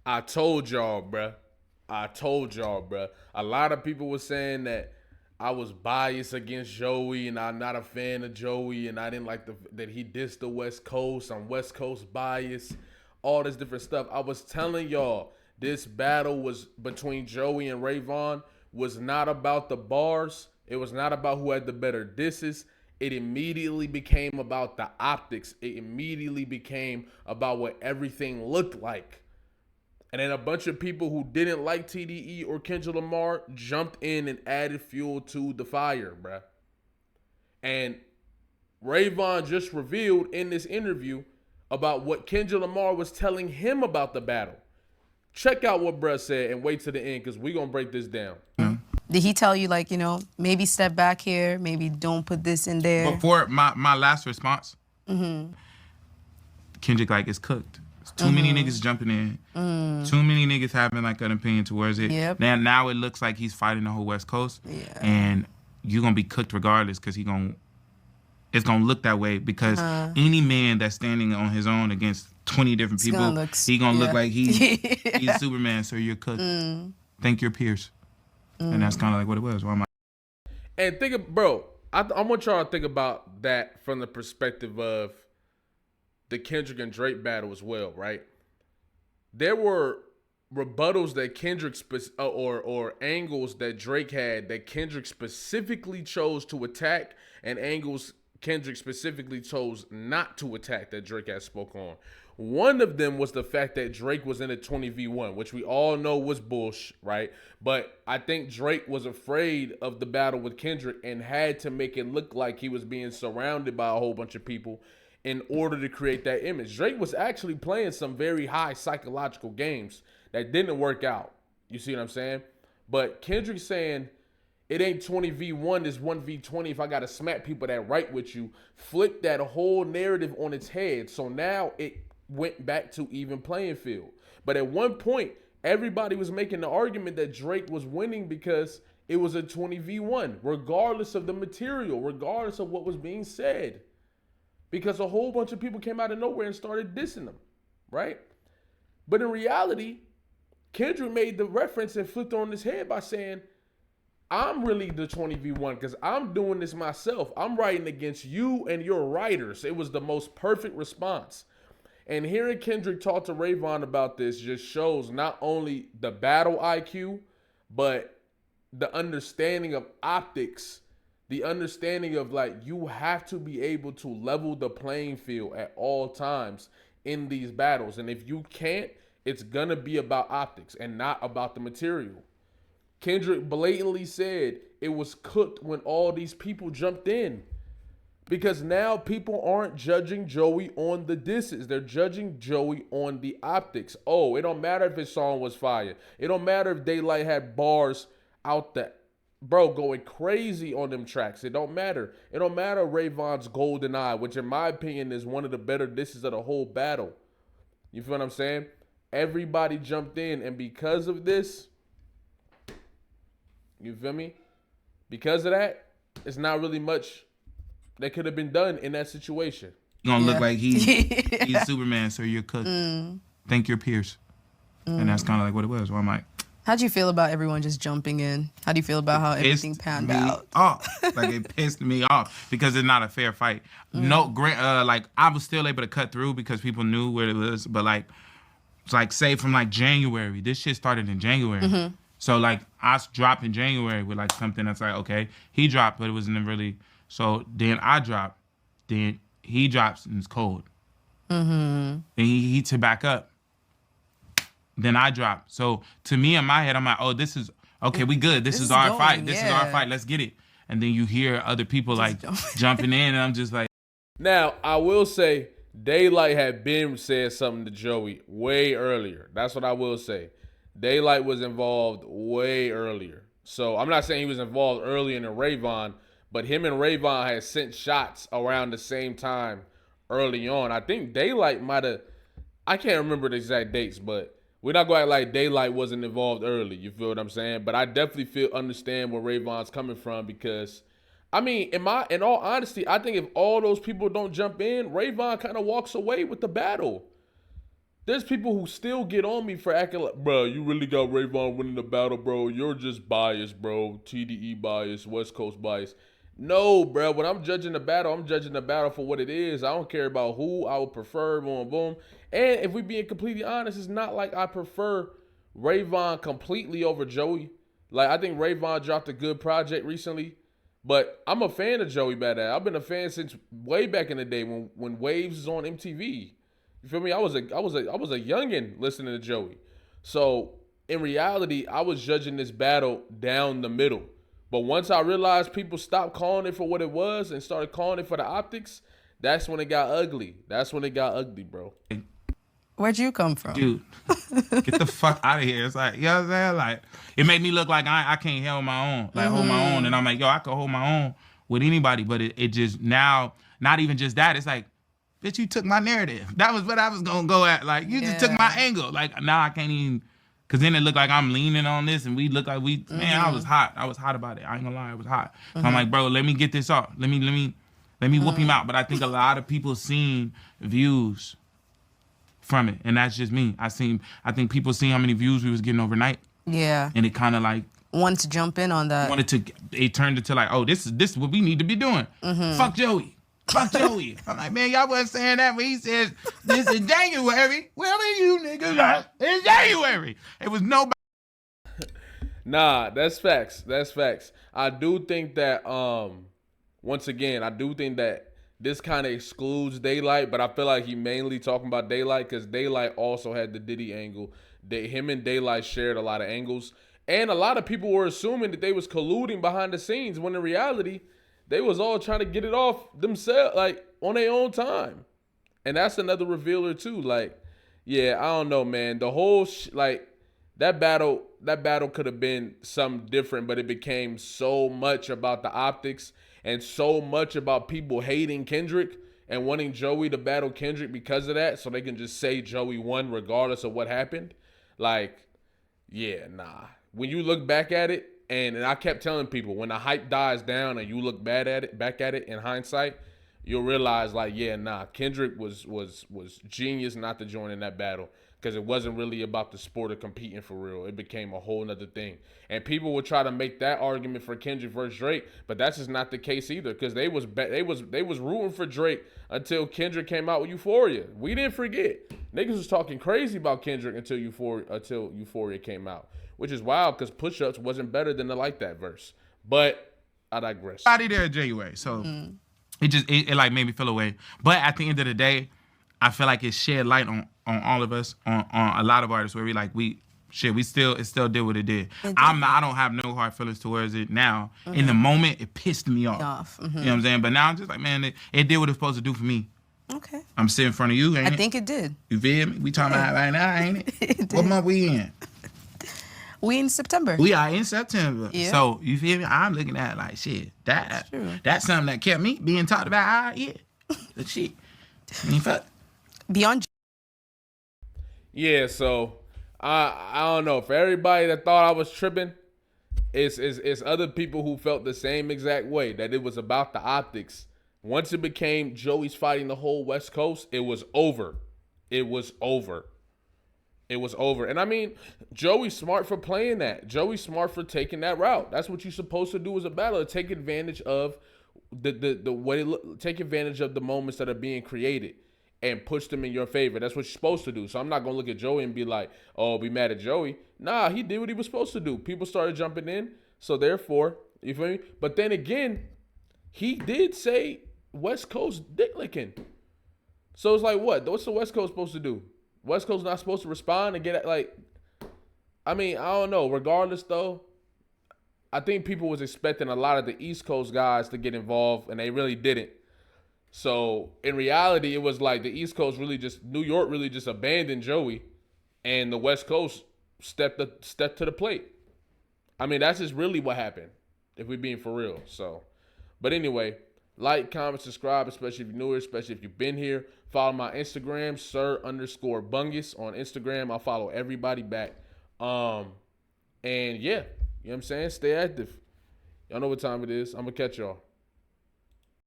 I told y'all, bruh. I told y'all, bruh. A lot of people were saying that I was biased against Joey, and I'm not a fan of Joey, and I didn't like that he dissed the West Coast. I'm West Coast biased, all this different stuff. I was telling y'all this battle was between Joey and Vaughn was not about the bars. It was not about who had the better disses. It immediately became about the optics. It immediately became about what everything looked like. And then a bunch of people who didn't like TDE or Kendrick Lamar jumped in and added fuel to the fire, bruh. And Vaughn just revealed in this interview about what Kendrick Lamar was telling him about the battle. Check out what bruh said and wait to the end because we're going to break this down. Did he tell you, like, maybe step back here, maybe don't put this in there? Before my last response, Kendrick, like, it's cooked. Too many niggas jumping in. Too many niggas having like an opinion towards it. Yep. Now it looks like he's fighting the whole West Coast. Yeah. And you're gonna be cooked regardless because it's gonna look that way because any man that's standing on his own against 20 different people, he gonna look like he's Superman. So you're cooked. Thank your peers. And that's kind of like what it was. Why am I? And I want y'all to think about that from the perspective of the Kendrick and Drake battle as well, right? There were rebuttals that Kendrick or angles that Drake had that Kendrick specifically chose to attack, and angles Kendrick specifically chose not to attack that Drake had spoke on. One of them was the fact that Drake was in a 20v1, which we all know was bullshit, right? But I think Drake was afraid of the battle with Kendrick and had to make it look like he was being surrounded by a whole bunch of people in order to create that image. Drake was actually playing some very high psychological games that didn't work out. You see what I'm saying? But Kendrick saying it ain't 20v1, it's 1v20 if I got to smack people that right with you, flipped that whole narrative on its head. So now it went back to even playing field. But at one point, everybody was making the argument that Drake was winning because it was a 20v1, regardless of the material, regardless of what was being said. Because a whole bunch of people came out of nowhere and started dissing them, right? But in reality, Kendrick made the reference and flipped on his head by saying, I'm really the 20v1 because I'm doing this myself. I'm writing against you and your writers. It was the most perfect response. And hearing Kendrick talk to Vaughn about this just shows not only the battle IQ, but the understanding of optics. The understanding of like you have to be able to level the playing field at all times in these battles. And if you can't, it's going to be about optics and not about the material. Kendrick blatantly said it was cooked when all these people jumped in. Because now people aren't judging Joey on the disses. They're judging Joey on the optics. Oh, it don't matter if his song was fire. It don't matter if Daylight had bars out there. Bro, going crazy on them tracks. It don't matter. It don't matter Vaughn's Golden Eye, which in my opinion is one of the better disses of the whole battle. You feel what I'm saying? Everybody jumped in, and because of this, you feel me? Because of that, it's not really much that could have been done in that situation. You're gonna look like he's Superman, so you're cooked. Thank your peers. And that's kind of like what it was. Why am I? How'd you feel about everyone just jumping in? How do you feel about how everything panned out? Like it pissed me off because it's not a fair fight. No, like I was still able to cut through because people knew where it was. But like, it's like say from like January, this shit started in January. So like I dropped in January with like something that's like okay, he dropped, but it wasn't really. So then I dropped, then he drops and it's cold. Then he heats it back up. Then I drop. So to me in my head, I'm like, oh, this is okay. We good. This is our fight. This is our fight. Let's get it. And then you hear other people like jumping in, and I'm just like. Now I will say, Daylight had been said something to Joey way earlier. That's what I will say. Daylight was involved way earlier. So I'm not saying he was involved earlier than Vaughn, but him and Vaughn had sent shots around the same time early on. I think Daylight might have. I can't remember the exact dates, but. We're not going to act like Daylight wasn't involved early. You feel what I'm saying? But I definitely understand where Vaughn's coming from because, I mean, in all honesty, I think if all those people don't jump in, Vaughn kind of walks away with the battle. There's people who still get on me for acting like, bro, you really got Ray Vaughn winning the battle, bro. You're just biased, bro. TDE bias, West Coast bias. No, bro. When I'm judging the battle, I'm judging the battle for what it is. I don't care about who I would prefer, boom, boom. And if we being completely honest, it's not like I prefer Ray Vaughn completely over Joey. Like, I think Ray Vaughn dropped a good project recently. But I'm a fan of Joey Badass. I've been a fan since way back in the day when Waves was on MTV. You feel me? I was a youngin listening to Joey. So in reality, I was judging this battle down the middle. But once I realized people stopped calling it for what it was and started calling it for the optics, that's when it got ugly. That's when it got ugly, bro. Where'd you come from? Dude, get the fuck out of here. It's like, you know what I'm saying? Like, it made me look like I can't hold my own. Like, hold my own. And I'm like, yo, I can hold my own with anybody. But it just now, not even just that. It's like, bitch, you took my narrative. That was what I was going to go at. Like, you just took my angle. Like, now I can't even, because then it looked like I'm leaning on this and we look like man, I was hot. I was hot about it. I ain't going to lie, I was hot. So I'm like, bro, let me get this off. Let me whoop him out. But I think a lot of people seen views from it, and that's just me. I think people seen how many views we was getting overnight. Yeah. And it kind of like wanted to jump in on that. It turned into like, oh, this is what we need to be doing. Fuck Joey. Fuck Joey. I'm like, man, y'all wasn't saying that when he said this is January. Where are you niggas at? It's January. It was nobody. Nah, that's facts. That's facts. I do think that once again, I do think that this kind of excludes Daylight, but I feel like he mainly talking about Daylight because Daylight also had the Diddy angle. Him and Daylight shared a lot of angles. And a lot of people were assuming that they was colluding behind the scenes when in reality, they was all trying to get it off themselves, like, on their own time. And that's another revealer, too. Like, yeah, I don't know, man. The whole, that battle could have been something different, but it became so much about the optics and so much about people hating Kendrick and wanting Joey to battle Kendrick because of that, so they can just say Joey won regardless of what happened. Like, yeah, nah. When you look back at it, and I kept telling people, when the hype dies down and you look back at it in hindsight, you'll realize, like, yeah, nah, Kendrick was genius not to join in that battle. Because it wasn't really about the sport of competing for real. It became a whole nother thing. And people would try to make that argument for Kendrick versus Drake, but that's just not the case either. Because they was rooting for Drake until Kendrick came out with Euphoria. We didn't forget. Niggas was talking crazy about Kendrick until Euphoria came out. Which is wild because Push Ups wasn't better than the Like That verse. But I digress. Body there in January. So it like made me feel away. But at the end of the day, I feel like it shed light on all of us, on a lot of artists where it still did what it did. I don't have no hard feelings towards it now. In the moment, it pissed me off. You know what I'm saying? But now I'm just like, man, it did what it's supposed to do for me. Okay. I'm sitting in front of you, ain't it? I think it did. You feel me? We talking about it right now, ain't it? What month we in? We in September. We are in September. Yeah. So, you feel me? I'm looking at it like, shit, that's something that kept me being talked about. Yeah. The shit. I mean, fuck. Beyond. Yeah, so I don't know. For everybody that thought I was tripping, it's other people who felt the same exact way, that it was about the optics. Once it became Joey's fighting the whole West Coast, it was over. It was over. And I mean, Joey's smart for playing that. Joey's smart for taking that route. That's what you're supposed to do as a battler. Take advantage of take advantage of the moments that are being created and push them in your favor. That's what you're supposed to do. So I'm not going to look at Joey and be like, oh, be mad at Joey. Nah, he did what he was supposed to do. People started jumping in. So therefore, you feel me? But then again, he did say West Coast dick licking. So it's like, what? What's the West Coast supposed to do? West Coast not supposed to respond and get like, I mean, I don't know. Regardless, though, I think people was expecting a lot of the East Coast guys to get involved, and they really didn't. So in reality, it was like the East Coast New York really just abandoned Joey, and the West Coast stepped to the plate. I mean, that's just really what happened, if we're being for real. So, but anyway, like, comment, subscribe, especially if you're newer, especially if you've been here. Follow my Instagram, sir_Bungus on Instagram. I'll follow everybody back. And yeah, you know what I'm saying? Stay active. Y'all know what time it is. I'm going to catch y'all.